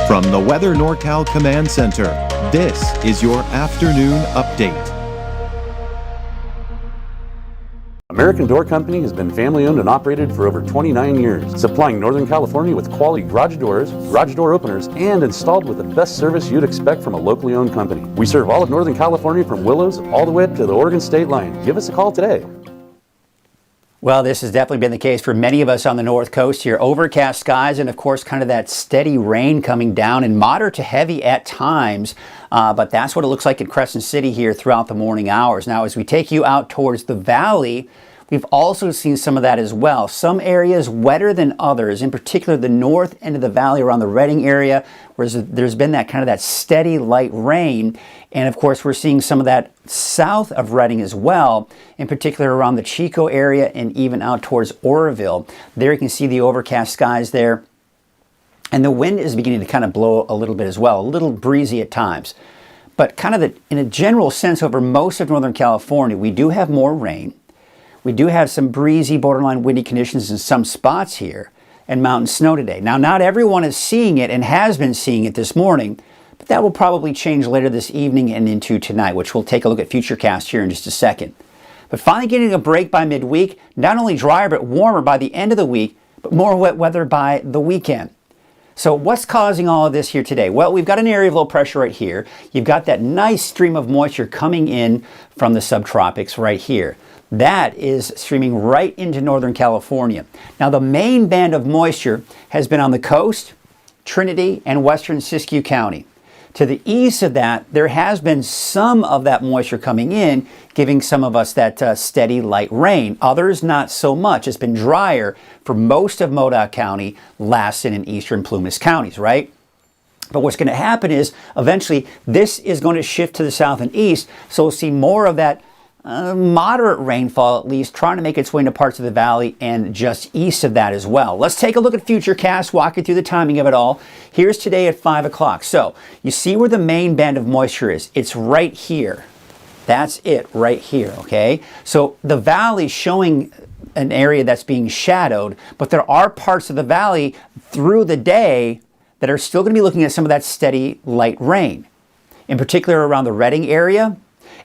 From the Weather NorCal Command Center, this is your afternoon update. American Door Company has been family-owned and operated for over 29 years, supplying Northern California with quality garage doors, garage door openers, and installed with the best service you'd expect from a locally owned company. We serve all of Northern California from Willows all the way up to the Oregon state line. Give us a call today. Well, this has definitely been the case for many of us on the North Coast here. Overcast skies and, of course, kind of that steady rain coming down and moderate to heavy at times. But that's what it looks like in Crescent City here throughout the morning hours. Now, as we take you out towards the valley, we've also seen some of that as well. Some areas wetter than others, in particular the north end of the valley around the Redding area, where there's been that kind of that steady light rain. And of course, we're seeing some of that south of Redding as well, in particular around the Chico area and even out towards Oroville. There you can see the overcast skies there. And the wind is beginning to kind of blow a little bit as well, a little breezy at times. But kind of in a general sense over most of Northern California, we do have more rain. We do have some breezy, borderline windy conditions in some spots here and mountain snow today. Now, not everyone is seeing it and has been seeing it this morning, but that will probably change later this evening and into tonight, which we'll take a look at Futurecast here in just a second. But finally getting a break by midweek, not only drier but warmer by the end of the week, but more wet weather by the weekend. So what's causing all of this here today? Well, we've got an area of low pressure right here. You've got that nice stream of moisture coming in from the subtropics right here. That is streaming right into Northern California. Now, the main band of moisture has been on the coast, Trinity, and western Siskiyou County. To the east of that, there has been some of that moisture coming in, giving some of us that steady light rain. Others, not so much. It's been drier for most of Modoc County, Lassen, and eastern Plumas counties, right? But what's going to happen is, eventually, this is going to shift to the south and east, so we'll see more of that moderate rainfall, at least, trying to make its way into parts of the valley and just east of that as well. Let's take a look at Futurecast, walk you through the timing of it all. Here's today at 5 o'clock. So you see where the main band of moisture is. It's right here. That's it right here, okay? So the valley showing an area that's being shadowed, but there are parts of the valley through the day that are still going to be looking at some of that steady light rain, in particular around the Redding area.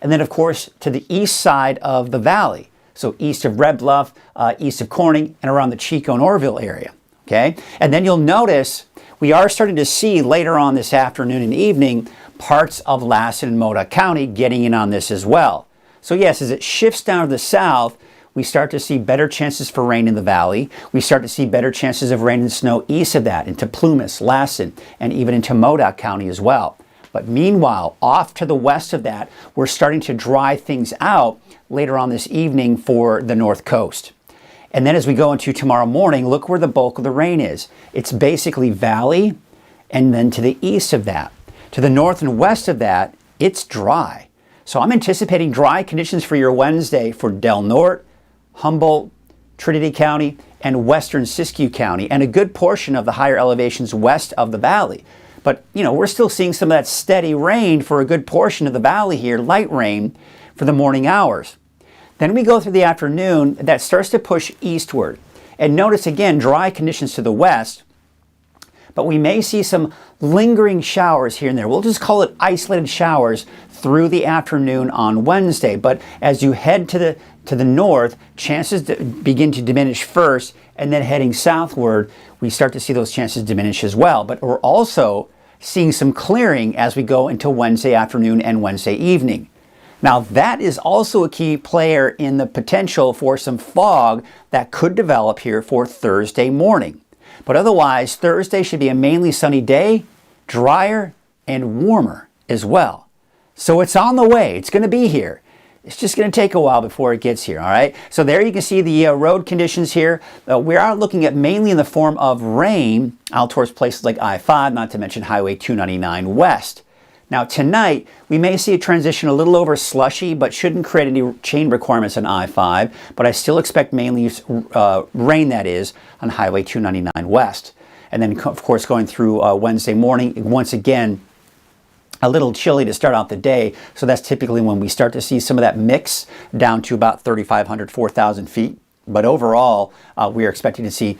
And then, of course, to the east side of the valley, so east of Red Bluff, east of Corning, and around the Chico and Oroville area, okay? And then you'll notice we are starting to see later on this afternoon and evening parts of Lassen and Modoc County getting in on this as well. So yes, as it shifts down to the south, we start to see better chances for rain in the valley. We start to see better chances of rain and snow east of that, into Plumas, Lassen, and even into Modoc County as well. But meanwhile, off to the west of that, we're starting to dry things out later on this evening for the North Coast. And then as we go into tomorrow morning, look where the bulk of the rain is. It's basically valley, and then to the east of that. To the north and west of that, it's dry. So I'm anticipating dry conditions for your Wednesday for Del Norte, Humboldt, Trinity County, and western Siskiyou County, and a good portion of the higher elevations west of the valley. But, you know, we're still seeing some of that steady rain for a good portion of the valley here, light rain for the morning hours. Then we go through the afternoon, that starts to push eastward. And notice again, dry conditions to the west, but we may see some lingering showers here and there. We'll just call it isolated showers through the afternoon on Wednesday. But as you head to the north, chances begin to diminish first, and then heading southward, we start to see those chances diminish as well. But we're also seeing some clearing as we go into Wednesday afternoon and Wednesday evening. Now, that is also a key player in the potential for some fog that could develop here for Thursday morning. But otherwise, Thursday should be a mainly sunny day, drier and warmer as well. So it's on the way. It's going to be here. It's just going to take a while before it gets here, all right? So there you can see the road conditions here. We are looking at mainly in the form of rain out towards places like I-5, not to mention Highway 299 west. Now tonight, we may see a transition a little over slushy, but shouldn't create any chain requirements on I-5, but I still expect mainly rain, that is, on Highway 299 west. And then, of course, going through Wednesday morning, once again, a little chilly to start out the day, so that's typically when we start to see some of that mix down to about 3,500, 4,000 feet. But overall, we are expecting to see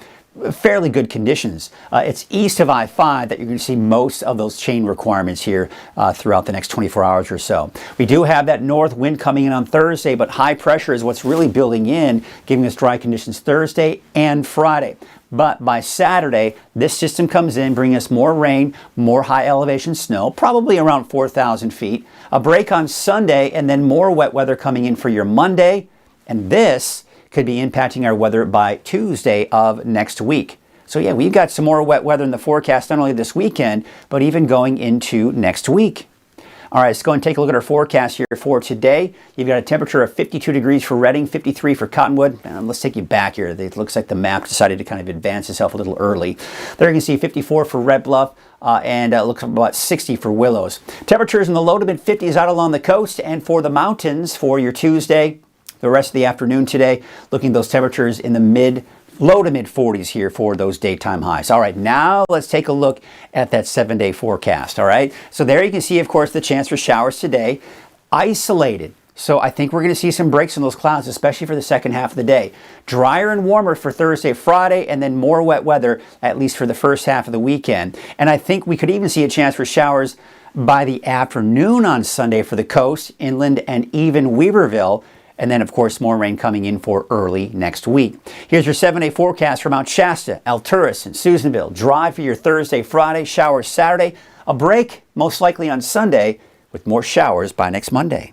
fairly good conditions. It's east of I-5 that you're going to see most of those chain requirements here throughout the next 24 hours or so. We do have that north wind coming in on Thursday, but high pressure is what's really building in, giving us dry conditions Thursday and Friday. But by Saturday, this system comes in, bringing us more rain, more high elevation snow, probably around 4,000 feet. A break on Sunday, and then more wet weather coming in for your Monday. And this could be impacting our weather by Tuesday of next week. So yeah, we've got some more wet weather in the forecast, not only this weekend, but even going into next week. All right, let's go and take a look at our forecast here for today. You've got a temperature of 52 degrees for Redding, 53 for Cottonwood. Let's take you back here. It looks like the map decided to kind of advance itself a little early. There you can see 54 for Red Bluff, and it looks about 60 for Willows. Temperatures in the low to mid 50s out along the coast, and for the mountains for your Tuesday, the rest of the afternoon today, looking at those temperatures in the low to mid 40s here for those daytime highs. All right, now let's take a look at that 7-day forecast. All right, so there you can see, of course, the chance for showers today, isolated. So I think we're going to see some breaks in those clouds, especially for the second half of the day. Drier and warmer for Thursday, Friday, and then more wet weather, at least for the first half of the weekend. And I think we could even see a chance for showers by the afternoon on Sunday for the coast, inland, and even Weaverville. And then, of course, more rain coming in for early next week. Here's your 7-day forecast for Mount Shasta, Alturas, and Susanville. Dry for your Thursday, Friday, showers Saturday. A break, most likely on Sunday, with more showers by next Monday.